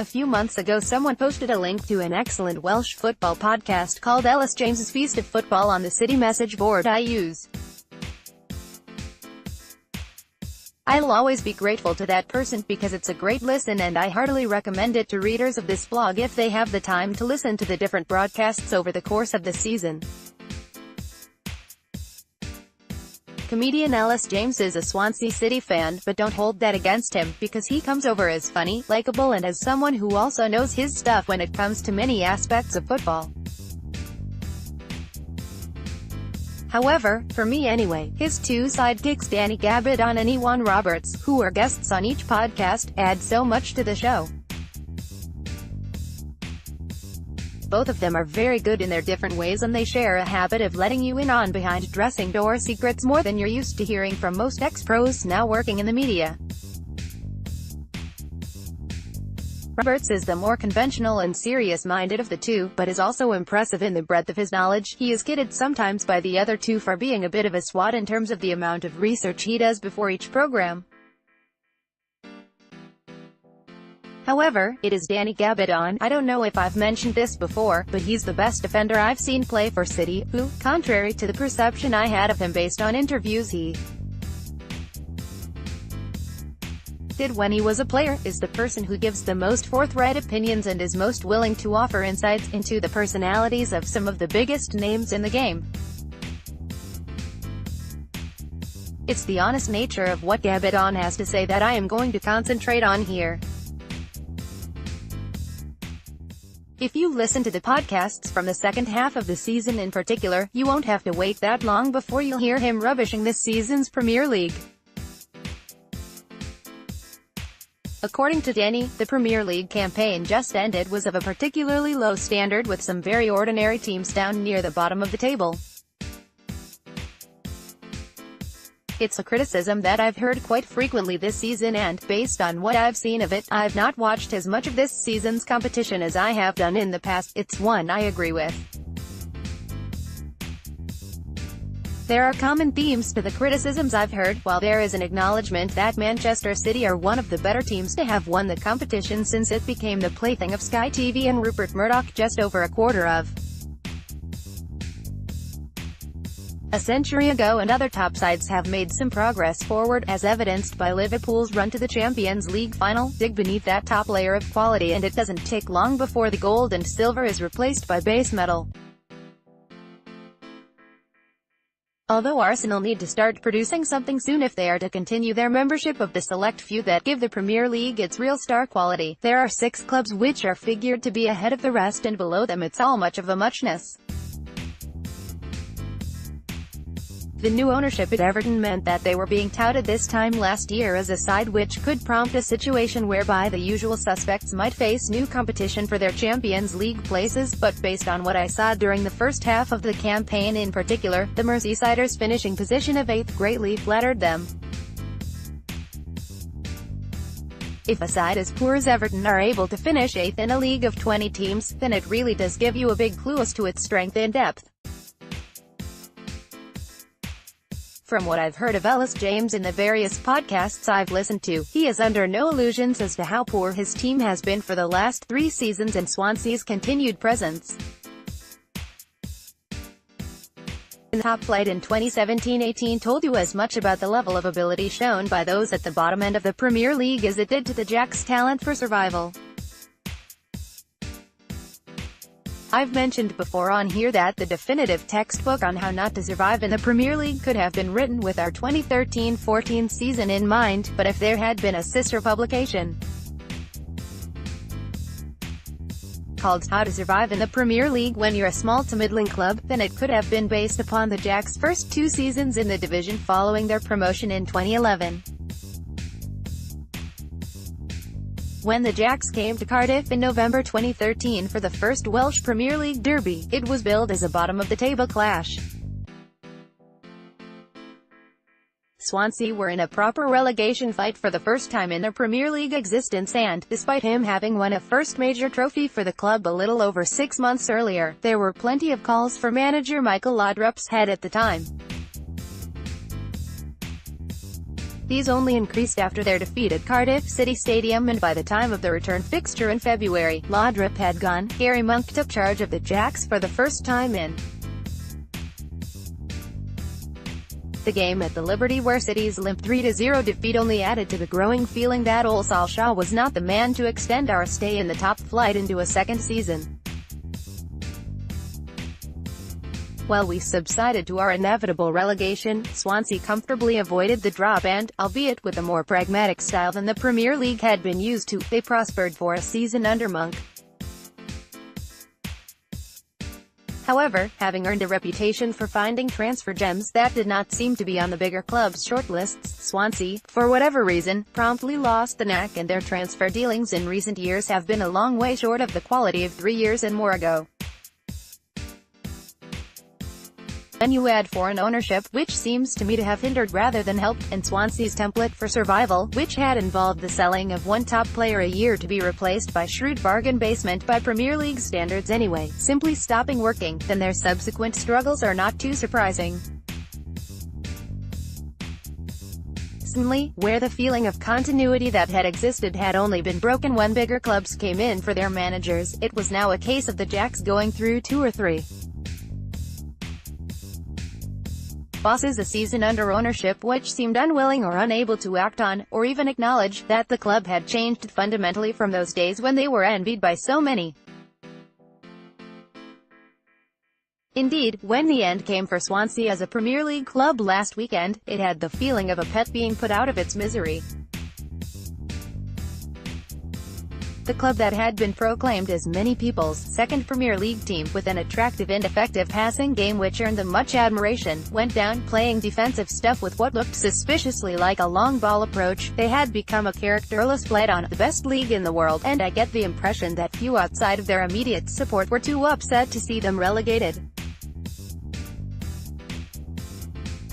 A few months ago someone posted a link to an excellent Welsh football podcast called Elis James's Feast of Football on the City message board I use. I'll always be grateful to that person because it's a great listen, and I heartily recommend it to readers of this blog if they have the time to listen to the different broadcasts over the course of the season. Comedian Elis James is a Swansea City fan, but don't hold that against him, because he comes over as funny, likable, and as someone who also knows his stuff when it comes to many aspects of football. However, for me anyway, his two sidekicks Danny Gabidon and Ewan Roberts, who are guests on each podcast, add so much to the show. Both of them are very good in their different ways, and they share a habit of letting you in on behind dressing door secrets more than you're used to hearing from most ex-pros now working in the media. Roberts is the more conventional and serious-minded of the two, but is also impressive in the breadth of his knowledge. He is kidded sometimes by the other two for being a bit of a swot in terms of the amount of research he does before each program. However, it is Danny Gabidon. I don't know if I've mentioned this before, but he's the best defender I've seen play for City, who, contrary to the perception I had of him based on interviews he did when he was a player, is the person who gives the most forthright opinions and is most willing to offer insights into the personalities of some of the biggest names in the game. It's the honest nature of what Gabidon has to say that I am going to concentrate on here. If you listen to the podcasts from the second half of the season in particular, you won't have to wait that long before you'll hear him rubbishing this season's Premier League. According to Danny, the Premier League campaign just ended was of a particularly low standard, with some very ordinary teams down near the bottom of the table. It's a criticism that I've heard quite frequently this season, and, based on what I've seen of it, I've not watched as much of this season's competition as I have done in the past. It's one I agree with. There are common themes to the criticisms I've heard. While there is an acknowledgement that Manchester City are one of the better teams to have won the competition since it became the plaything of Sky TV and Rupert Murdoch just over a quarter of a century ago, and other top sides have made some progress forward, as evidenced by Liverpool's run to the Champions League final. Dig beneath that top layer of quality and it doesn't take long before the gold and silver is replaced by base metal. Although Arsenal need to start producing something soon if they are to continue their membership of the select few that give the Premier League its real star quality, there are 6 clubs which are figured to be ahead of the rest, and below them it's all much of a muchness. The new ownership at Everton meant that they were being touted this time last year as a side which could prompt a situation whereby the usual suspects might face new competition for their Champions League places, but based on what I saw during the first half of the campaign in particular, the Merseysiders' finishing position of 8th greatly flattered them. If a side as poor as Everton are able to finish 8th in a league of 20 teams, then it really does give you a big clue as to its strength and depth. From what I've heard of Elis James in the various podcasts I've listened to, he is under no illusions as to how poor his team has been for the last 3 seasons and Swansea's continued presence in top flight in 2017-18 told you as much about the level of ability shown by those at the bottom end of the Premier League as it did to the Jacks' talent for survival. I've mentioned before on here that the definitive textbook on how not to survive in the Premier League could have been written with our 2013-14 season in mind, but if there had been a sister publication called How to Survive in the Premier League When You're a Small to Middling Club, then it could have been based upon the Jacks' first 2 seasons in the division following their promotion in 2011. When the Jacks came to Cardiff in November 2013 for the first Welsh Premier League derby, it was billed as a bottom-of-the-table clash. Swansea were in a proper relegation fight for the first time in their Premier League existence, and, despite him having won a first major trophy for the club a little over 6 months earlier, there were plenty of calls for manager Michael Laudrup's head at the time. These only increased after their defeat at Cardiff City Stadium, and by the time of the return fixture in February, Laudrup had gone. Gary Monk took charge of the Jacks for the first time in the game at the Liberty, where City's limp 3-0 defeat only added to the growing feeling that Ole Solskjaer was not the man to extend our stay in the top flight into a second season. While we subsided to our inevitable relegation, Swansea comfortably avoided the drop and, albeit with a more pragmatic style than the Premier League had been used to, they prospered for a season under Monk. However, having earned a reputation for finding transfer gems that did not seem to be on the bigger clubs' shortlists, Swansea, for whatever reason, promptly lost the knack, and their transfer dealings in recent years have been a long way short of the quality of 3 years and more ago. Then you add foreign ownership, which seems to me to have hindered rather than helped, and Swansea's template for survival, which had involved the selling of one top player a year to be replaced by shrewd bargain basement by Premier League standards anyway, simply stopping working, then their subsequent struggles are not too surprising. Suddenly, where the feeling of continuity that had existed had only been broken when bigger clubs came in for their managers, it was now a case of the Jacks going through 2 or 3 bosses a season under ownership which seemed unwilling or unable to act on, or even acknowledge, that the club had changed fundamentally from those days when they were envied by so many. Indeed, when the end came for Swansea as a Premier League club last weekend, it had the feeling of a pet being put out of its misery. The club that had been proclaimed as many people's second Premier League team, with an attractive and effective passing game which earned them much admiration, went down playing defensive stuff with what looked suspiciously like a long ball approach. They had become a characterless bled on the best league in the world, and I get the impression that few outside of their immediate support were too upset to see them relegated.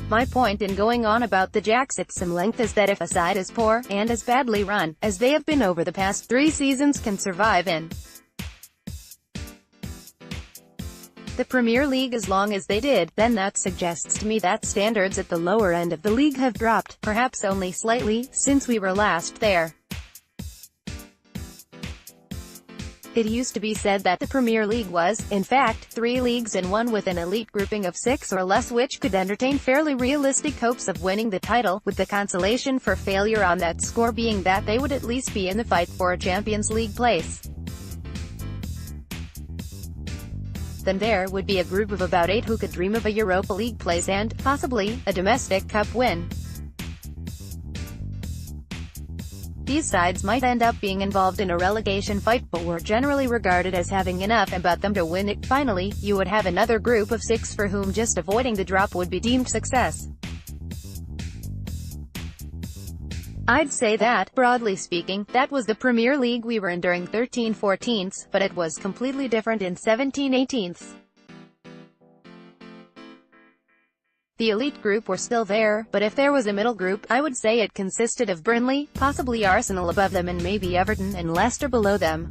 My point in going on about the Jacks at some length is that if a side as poor, and as badly run, as they have been over the past 3 seasons can survive in the Premier League as long as they did, then that suggests to me that standards at the lower end of the league have dropped, perhaps only slightly, since we were last there. It used to be said that the Premier League was, in fact, 3 leagues in one, with an elite grouping of 6 or less which could entertain fairly realistic hopes of winning the title, with the consolation for failure on that score being that they would at least be in the fight for a Champions League place. Then there would be a group of about 8 who could dream of a Europa League place and, possibly, a domestic cup win. These sides might end up being involved in a relegation fight, but were generally regarded as having enough about them to win it. Finally, you would have another group of 6 for whom just avoiding the drop would be deemed success. I'd say that, broadly speaking, that was the Premier League we were in during 13-14s, but it was completely different in 17-18s. The elite group were still there, but if there was a middle group, I would say it consisted of Burnley, possibly Arsenal above them, and maybe Everton and Leicester below them.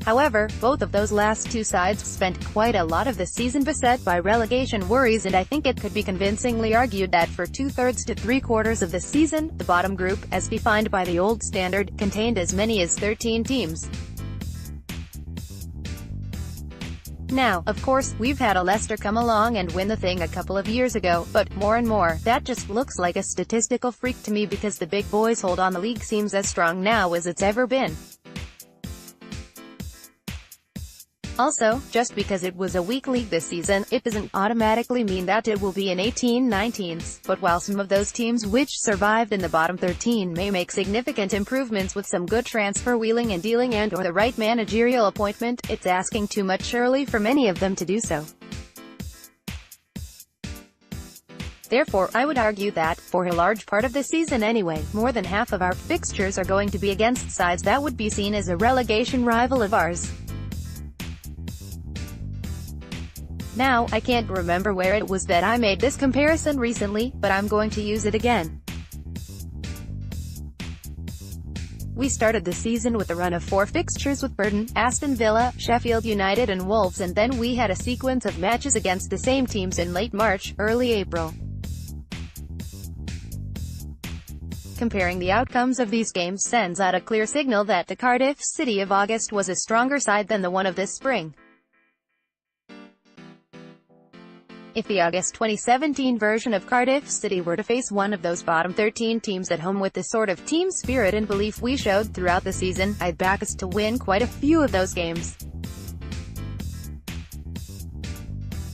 However, both of those last 2 sides spent quite a lot of the season beset by relegation worries, and I think it could be convincingly argued that for 2/3 to 3/4 of the season, the bottom group, as defined by the old standard, contained as many as 13 teams. Now, of course, we've had a Leicester come along and win the thing a couple of years ago, but, more and more, that just looks like a statistical freak to me, because the big boys' hold on the league seems as strong now as it's ever been. Also, just because it was a weak league this season, it doesn't automatically mean that it will be in 18-19s, but while some of those teams which survived in the bottom 13 may make significant improvements with some good transfer wheeling and dealing and/or the right managerial appointment, it's asking too much surely for many of them to do so. Therefore, I would argue that, for a large part of the season anyway, more than half of our fixtures are going to be against sides that would be seen as a relegation rival of ours. Now, I can't remember where it was that I made this comparison recently, but I'm going to use it again. We started the season with a run of 4 fixtures with Burton, Aston Villa, Sheffield United and Wolves, and then we had a sequence of matches against the same teams in late March, early April. comparing the outcomes of these games sends out a clear signal that the Cardiff City of August was a stronger side than the one of this spring. If the August 2017 version of Cardiff City were to face one of those bottom 13 teams at home with the sort of team spirit and belief we showed throughout the season, I'd back us to win quite a few of those games.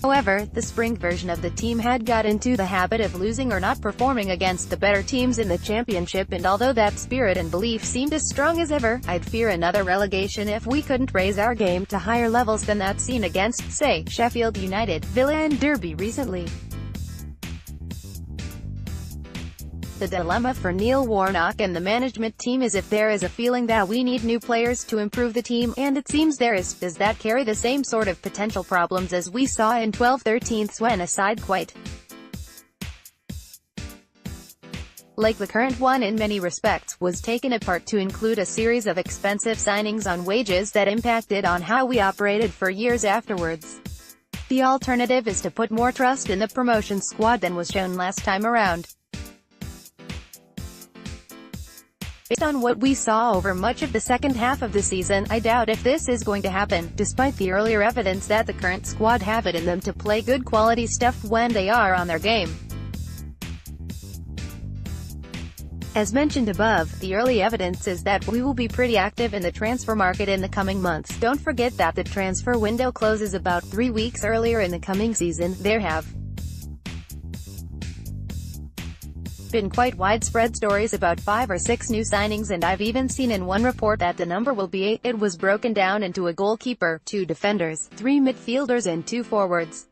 However, the spring version of the team had got into the habit of losing or not performing against the better teams in the championship, and although that spirit and belief seemed as strong as ever, I'd fear another relegation if we couldn't raise our game to higher levels than that seen against, say, Sheffield United, Villa and Derby recently. The dilemma for Neil Warnock and the management team is if there is a feeling that we need new players to improve the team, and it seems there is, does that carry the same sort of potential problems as we saw in 12/13 when a side quite like the current one in many respects, was taken apart to include a series of expensive signings on wages that impacted on how we operated for years afterwards? The alternative is to put more trust in the promotion squad than was shown last time around. Based on what we saw over much of the second half of the season, I doubt if this is going to happen, despite the earlier evidence that the current squad have it in them to play good quality stuff when they are on their game. As mentioned above, the early evidence is that we will be pretty active in the transfer market in the coming months. Don't forget that the transfer window closes about 3 weeks earlier in the coming season. There have been quite widespread stories about 5 or 6 new signings, and I've even seen in one report that the number will be 8. It was broken down into a goalkeeper, 2 defenders, 3 midfielders and 2 forwards.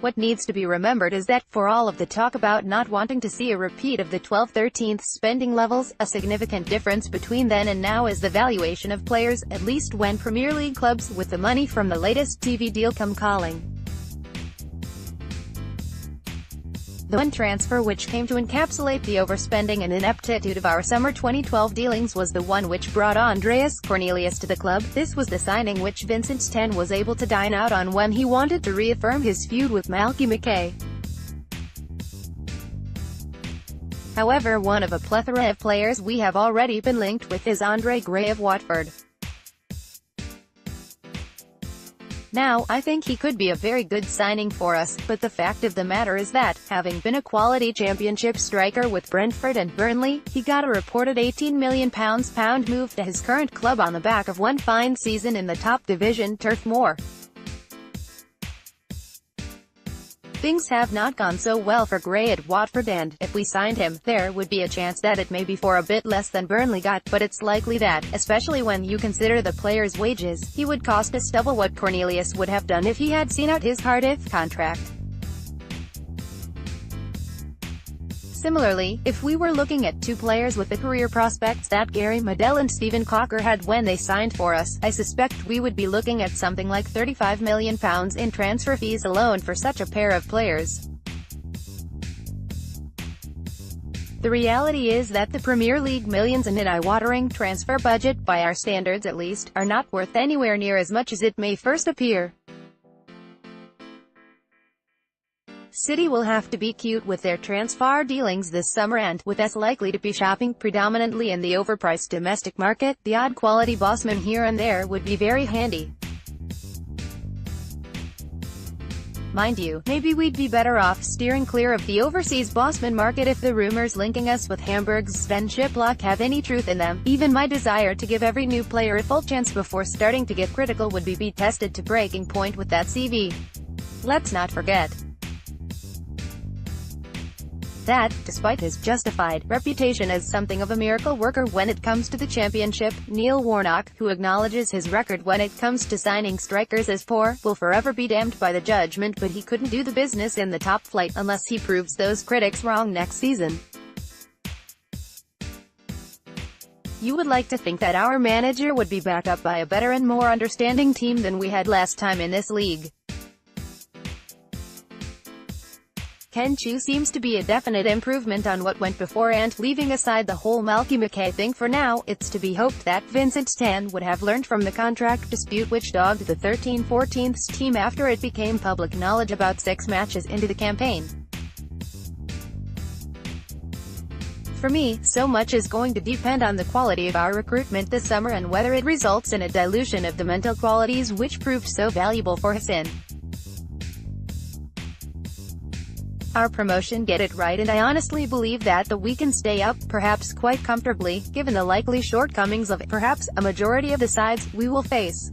What needs to be remembered is that, for all of the talk about not wanting to see a repeat of the 12/13 spending levels, a significant difference between then and now is the valuation of players, at least when Premier League clubs with the money from the latest TV deal come calling. The one transfer which came to encapsulate the overspending and ineptitude of our summer 2012 dealings was the one which brought Andreas Cornelius to the club. This was the signing which Vincent Ten was able to dine out on when he wanted to reaffirm his feud with Malky Mackay. However, one of a plethora of players we have already been linked with is Andre Gray of Watford. Now, I think he could be a very good signing for us, but the fact of the matter is that, having been a quality championship striker with Brentford and Burnley, he got a reported £18 million move to his current club on the back of one fine season in the top division, Turf Moor. Things have not gone so well for Gray at Watford, and, if we signed him, there would be a chance that it may be for a bit less than Burnley got, but it's likely that, especially when you consider the player's wages, he would cost us double what Cornelius would have done if he had seen out his Cardiff contract. Similarly, if we were looking at 2 players with the career prospects that Gary Medel and Stephen Cocker had when they signed for us, I suspect we would be looking at something like £35 million in transfer fees alone for such a pair of players. The reality is that the Premier League millions and an eye-watering transfer budget, by our standards at least, are not worth anywhere near as much as it may first appear. City will have to be cute with their transfer dealings this summer, and, with us likely to be shopping predominantly in the overpriced domestic market, the odd quality bossman here and there would be very handy. Mind you, maybe we'd be better off steering clear of the overseas bossman market if the rumors linking us with Hamburg's Sven Schiplock have any truth in them. Even my desire to give every new player a full chance before starting to get critical would be tested to breaking point with that CV. Let's not forget that, despite his justified reputation as something of a miracle worker when it comes to the championship, Neil Warnock, who acknowledges his record when it comes to signing strikers as poor, will forever be damned by the judgment, but he couldn't do the business in the top flight unless he proves those critics wrong next season. You would like to think that our manager would be backed up by a better and more understanding team than we had last time in this league. Ken Chu seems to be a definite improvement on what went before, and, leaving aside the whole Malky Mackay thing for now, it's to be hoped that Vincent Tan would have learned from the contract dispute which dogged the 13-14 team after it became public knowledge about 6 matches into the campaign. For me, so much is going to depend on the quality of our recruitment this summer and whether it results in a dilution of the mental qualities which proved so valuable for Hassan. Our promotion get it right, and I honestly believe that we can stay up, perhaps quite comfortably, given the likely shortcomings of, perhaps, a majority of the sides we will face.